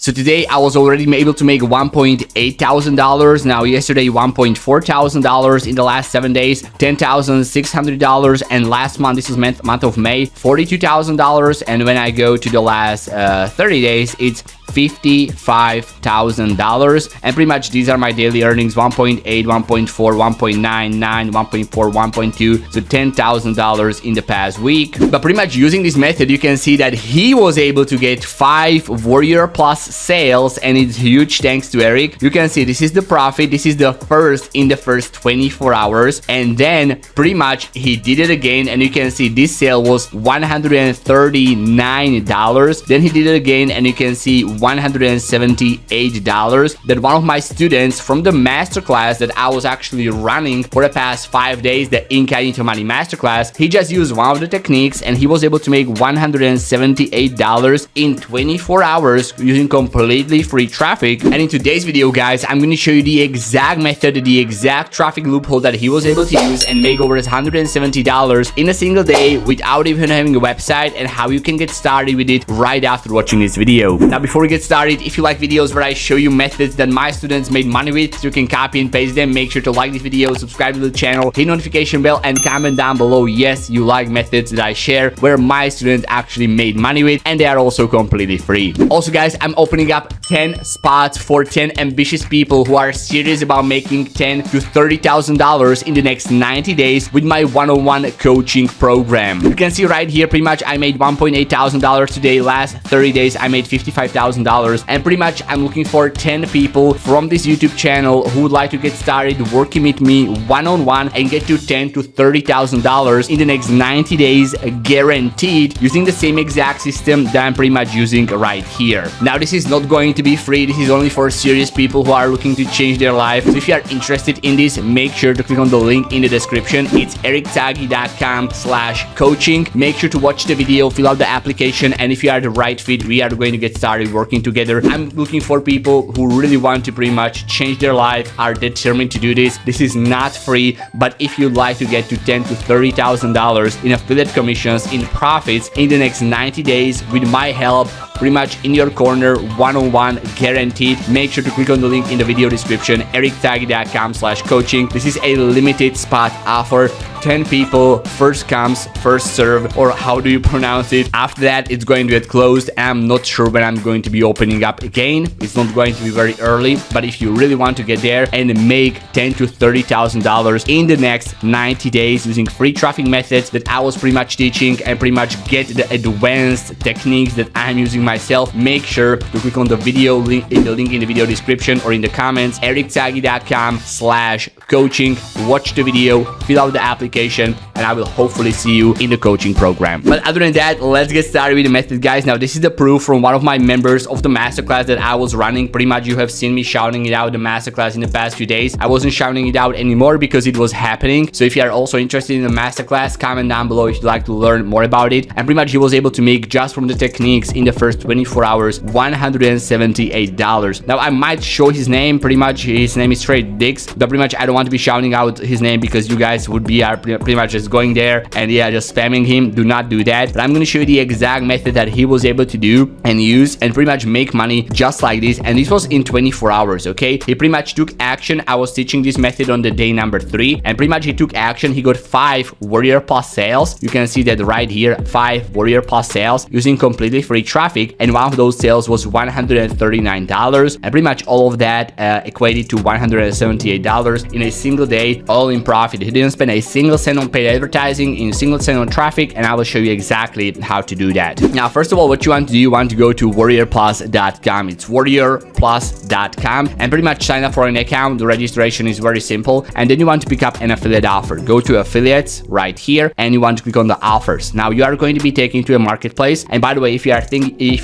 So today I was already able to make $1.8 thousand. Now yesterday $1.4 thousand. In the last 7 days $10,600, and last month, this is month of May, $42,000. And when I go to the last 30 days, it's $55,000. And pretty much these are my daily earnings: 1.8, 1.4, 1.99, 1.4, 1.2, so $10,000 in the past week. But pretty much using this method, you can see that he was able to get 5 Warrior Plus sales, and it's huge thanks to Eric. You can see this is the profit. This is the first in the first 24 hours, and then pretty much he did it again, and you can see this sale was $139. Then he did it again, and you can see $178. That one of my students from the masterclass that I was actually running for the past 5 days, the Incognito Money Masterclass, he just used one of the techniques and he was able to make $178 in 24 hours using completely free traffic. And in today's video, guys, I'm going to show you the exact method, the exact traffic loophole that he was able to use and make over $170 in a single day without even having a website, and how you can get started with it right after watching this video. Now, before we get started, if you like videos where I show you methods that my students made money with, so you can copy and paste them, make sure to like this video, subscribe to the channel, hit notification bell, and comment down below yes, you like methods that I share where my students actually made money with, and they are also completely free. Also, guys, I'm opening up 10 spots for 10 ambitious people who are serious about making $10,000 to $30,000 in the next 90 days with my one-on-one coaching program. You can see right here, pretty much I made $1.8 thousand today. Last 30 days I made $55,000, and pretty much I'm looking for 10 people from this YouTube channel who would like to get started working with me one-on-one and get to $10,000 to $30,000 in the next 90 days guaranteed, using the same exact system that I'm pretty much using right here. Now, this is not going to be free. This is only for serious people who are looking to change their life. So if you are interested in this, make sure to click on the link in the description. It's erictagi.com/coaching. Make sure to watch the video, fill out the application, and if you are the right fit, we are going to get started working together. I'm looking for people who really want to pretty much change their life, are determined to do this. This is not free, but if you'd like to get to $10,000 to $30,000 in affiliate commissions, in profits in the next 90 days with my help, pretty much in your corner, one-on-one, guaranteed, make sure to click on the link in the video description, erictagi.com/coaching. This is a limited spot offer. 10 people, first comes, first serve, or how do you pronounce it? After that, it's going to get closed. I'm not sure when I'm going to be opening up again. It's not going to be very early, but if you really want to get there and make $10,000 to $30,000 in the next 90 days using free traffic methods that I was pretty much teaching, and pretty much get the advanced techniques that I'm using myself, make sure to click on the video link in the video description or in the comments, erictagi.com/coaching. Watch the video, fill out the application, and I will hopefully see you in the coaching program. But other than that, let's get started with the method, guys. Now, this is the proof from one of my members of the masterclass that I was running. Pretty much you have seen me shouting it out, the masterclass, in the past few days. I wasn't shouting it out anymore because it was happening. So if you are also interested in the masterclass, comment down below if you'd like to learn more about it. And pretty much he was able to make, just from the techniques in the first 24 hours, $178. Now, I might show his name. Pretty much his name is Trade Dix, but pretty much I don't want to be shouting out his name because you guys would be pretty much just going there and yeah, just spamming him. Do not do that. But I'm going to show you the exact method that he was able to do and use and pretty much make money just like this. And this was in 24 hours, okay? He pretty much took action. I was teaching this method on the day number 3, and pretty much he took action. He got 5 Warrior Plus sales. You can see that right here, 5 Warrior Plus sales using completely free traffic, and one of those sales was $139, and pretty much all of that equated to $178 in a single day, all in profit. He didn't spend a single cent on paid advertising, in a single cent on traffic, and I will show you exactly how to do that. Now, first of all, what you want to do, you want to go to warriorplus.com. It's warriorplus.com, and pretty much sign up for an account. The registration is very simple, and then you want to pick up an affiliate offer. Go to affiliates right here, and you want to click on the offers. Now, you are going to be taken to a marketplace, and by the way, if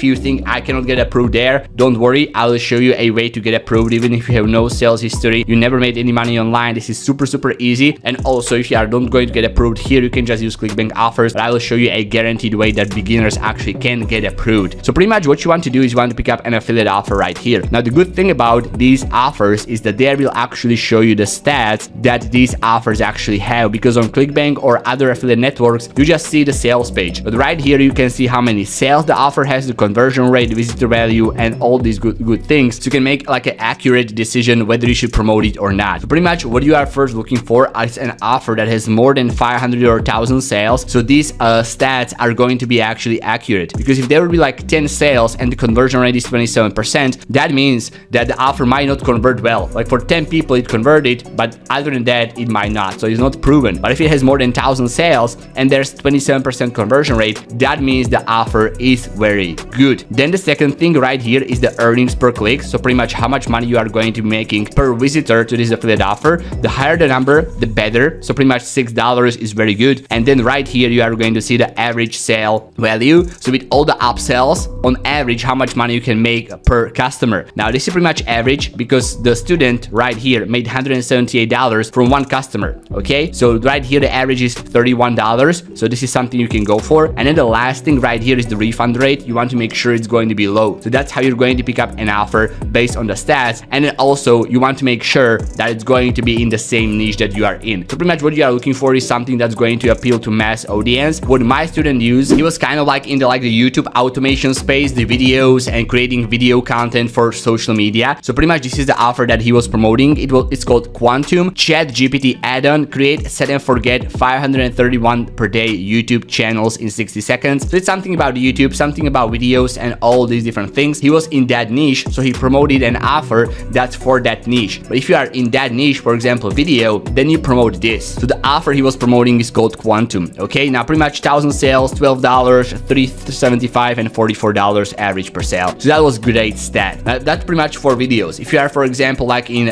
you think I cannot get approved there, don't worry, I will show you a way to get approved even if you have no sales history, you never made any money online. This is super easy. And also, if you are not going to get approved here, you can just use ClickBank offers, but I will show you a guaranteed way that beginners actually can get approved. So pretty much what you want to do is you want to pick up an affiliate offer right here. Now, the good thing about these offers is that they will actually show you the stats that these offers actually have, because on ClickBank or other affiliate networks, you just see the sales page. But right here, you can see how many sales the offer has, the conversion rate, visitor value, and all these good things, so you can make like an accurate decision whether you should promote it or not. So pretty much what you are first looking for is an offer that has more than 500 or 1000 sales. So these stats are going to be actually accurate, because if there would be like 10 sales and the conversion rate is 27%, that means that the offer might not convert well. Like for 10 people it converted, but other than that it might not, so it's not proven. But if it has more than 1000 sales and there's 27% conversion rate, that means the offer is very good. Then the second thing right here is the earnings per click. So pretty much how much money you are going to be making per visitor to this affiliate offer. The higher the number, the better. So pretty much $6 is very good. And then right here you are going to see the average sale value. So with all the upsells, on average how much money you can make per customer. Now this is pretty much average because the student right here made $178 from one customer. Okay, so right here the average is $31. So this is something you can go for. And then the last thing right here is the refund rate. You want to make sure it's going to be low. So that's how you're going to pick up an offer based on the stats. And then also you want to make sure that it's going to be in the same niche that you are in. So pretty much what you are looking for is something that's going to appeal to mass audience. What my student used, he was kind of like in the YouTube automation space, the videos and creating video content for social media. So pretty much this is the offer that he was promoting. It's called Quantum Chat GPT add-on, create, set and forget 531 per day YouTube channels in 60 seconds. So it's something about YouTube, something about videos and all these different things. He was in that niche, so he promoted an offer that's for that niche. But if you are in that niche, for example video, then you promote this. So the offer he was promoting is called Quantum. Okay, now pretty much 1000 sales, $12, $375 and $44 average per sale. So that was great stat. Now, that's pretty much for videos. If you are, for example, like in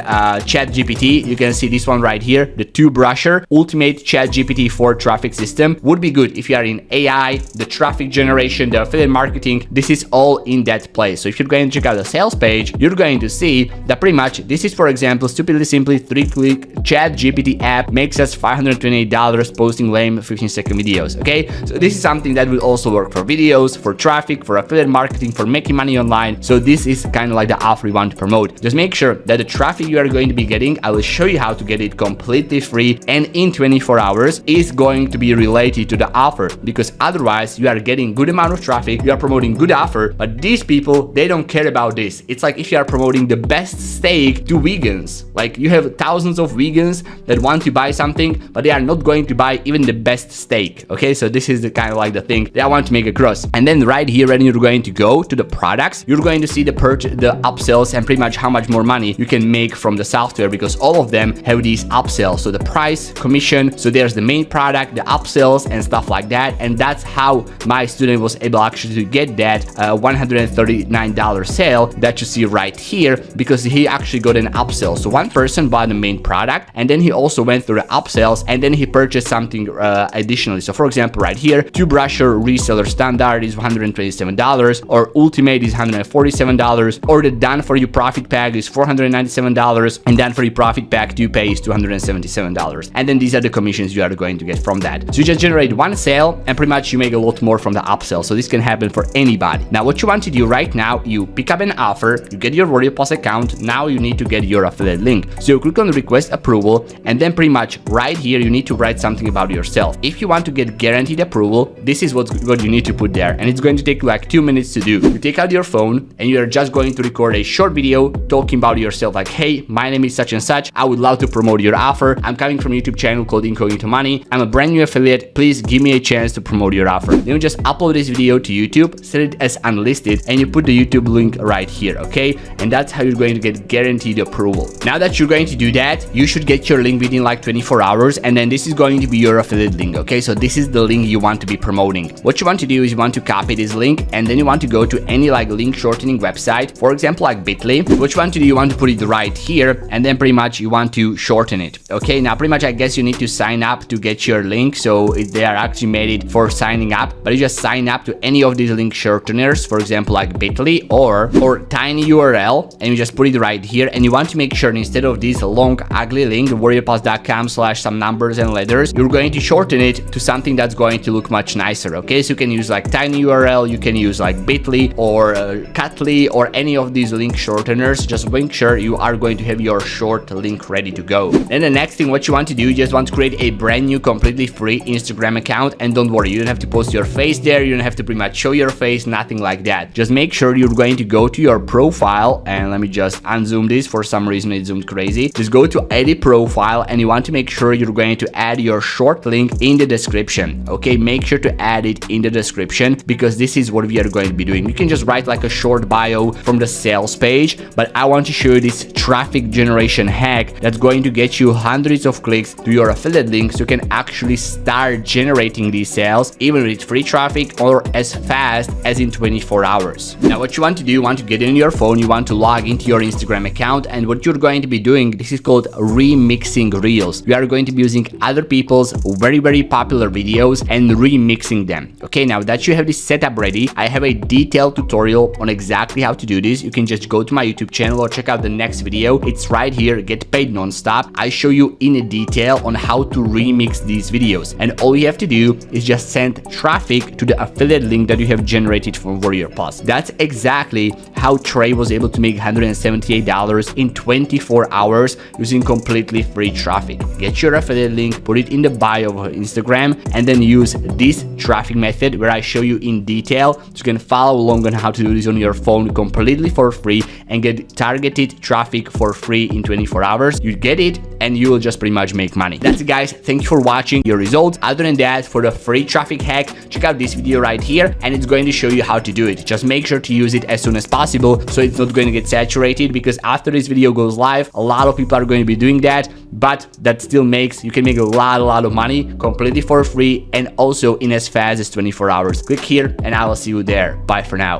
Chat GPT, you can see this one right here, the two-brusher ultimate Chat GPT 4 traffic system would be good if you are in AI, the traffic generation, the affiliate marketing. This is all in that place. So if you're going to check out the sales page, you're going to see that pretty much this is, for example, stupidly simply 3-click Chat GPT app makes us $528 posting lame 15-second videos. Okay, so this is something that will also work for videos, for traffic, for affiliate marketing, for making money online. So this is kind of like the offer we want to promote. Just make sure that the traffic you are going to be getting, I will show you how to get it completely free and in 24 hours, is going to be related to the offer, because otherwise you are getting good amount of traffic, you are promoting good offer, but these people, they don't care about this. It's like if you are promoting the best steak to vegans, like you have thousands of vegans that want to buy something, but they are not going to buy even the best steak. Okay, so this is the kind of like the thing that I want to make across. And then right here, when you're going to go to the products, you're going to see the upsells and pretty much how much more money you can make from the software, because all of them have these upsells. So the price, commission, so there's the main product, the upsells and stuff like that. And that's how my student was able actually to get that $139 sale that you see right here, because he actually got an upsell. So one person bought the main product and then he also went through the upsells and then he purchased something additionally. So for example, right here, two-brusher reseller standard is $127, or ultimate is $147, or the done for you profit pack is $497, and done for you profit pack 2 pay is $277. And then these are the commissions you are going to get from that. So you just generate one sale and pretty much you make a lot more from the upsell. So this can happen for anybody. Now what you want to do right now, you pick up an offer, you get your Warrior Plus account, now you need to get your affiliate link. So you click on request approval, and then pretty much right here you need to write something about yourself. If you want to get guaranteed approval, this is what you need to put there, and it's going to take like 2 minutes to do. You take out your phone and you're just going to record a short video talking about yourself, like, hey, my name is such and such, I would love to promote your offer, I'm coming from a YouTube channel called Incognito Money, I'm a brand new affiliate, please give me a chance to promote your offer. Then you just upload this video to YouTube, set it as unlisted, and you put the YouTube link right here. Okay, and that's how you're going to get guaranteed approval. Now that you're going to do that, you should get your link within like 24 hours, and then this is going to be your affiliate link. Okay, so this is the link you want to be promoting. What you want to do is you want to copy this link, and then you want to go to any like link shortening website, for example like Bitly. What you want to do, you want to put it right here, and then pretty much you want to shorten it. Okay, now pretty much I guess you need to sign up to get your link, so they are actually made it for signing up, but you just sign up to any of these link shorteners, for example like Bitly or tinyurl, and you just put it right here. And you want to make sure instead of this long ugly link, warriorplus.com/some numbers and letters, you're going to shorten it to something that's going to look much nicer. Okay, so you can use like tinyurl, you can use like Bitly or Cutly or any of these link shorteners. Just make sure you are going to have your short link ready to go. Then the next thing what you want to do, you just want to create a brand new completely free Instagram account. And don't worry, you don't have to post your face there, you don't have to pretty much show your face, place, nothing like that. Just make sure you're going to go to your profile, and let me just unzoom this. For some reason it zoomed crazy. Just go to edit profile, and you want to make sure you're going to add your short link in the description. Okay, make sure to add it in the description, because this is what we are going to be doing. You can just write like a short bio from the sales page, but I want to show you this traffic generation hack that's going to get you hundreds of clicks to your affiliate link, so you can actually start generating these sales even with free traffic or as fast as in 24 hours. Now what you want to do, you want to get in your phone, you want to log into your Instagram account, and what you're going to be doing, this is called remixing reels. We are going to be using other people's very popular videos and remixing them. Okay, now that you have this setup ready, I have a detailed tutorial on exactly how to do this. You can just go to my YouTube channel or check out the next video. It's right here, Get Paid Nonstop. I show you in detail on how to remix these videos, and all you have to do is just send traffic to the affiliate link that you have generated from Warrior Plus. That's exactly how Trey was able to make $178 in 24 hours using completely free traffic. Get your affiliate link, put it in the bio of Instagram, and then use this traffic method where I show you in detail, so you can follow along on how to do this on your phone completely for free and get targeted traffic for free in 24 hours. You get it and you will just pretty much make money. That's it, guys. Thank you for watching your results. Other than that, for the free traffic hack, check out this video right here, and it's going to show you how to do it. Just make sure to use it as soon as possible so it's not going to get saturated, because after this video goes live, a lot of people are going to be doing that, but that still makes, you can make a lot of money completely for free and also in as fast as 24 hours. Click here and I will see you there. Bye for now.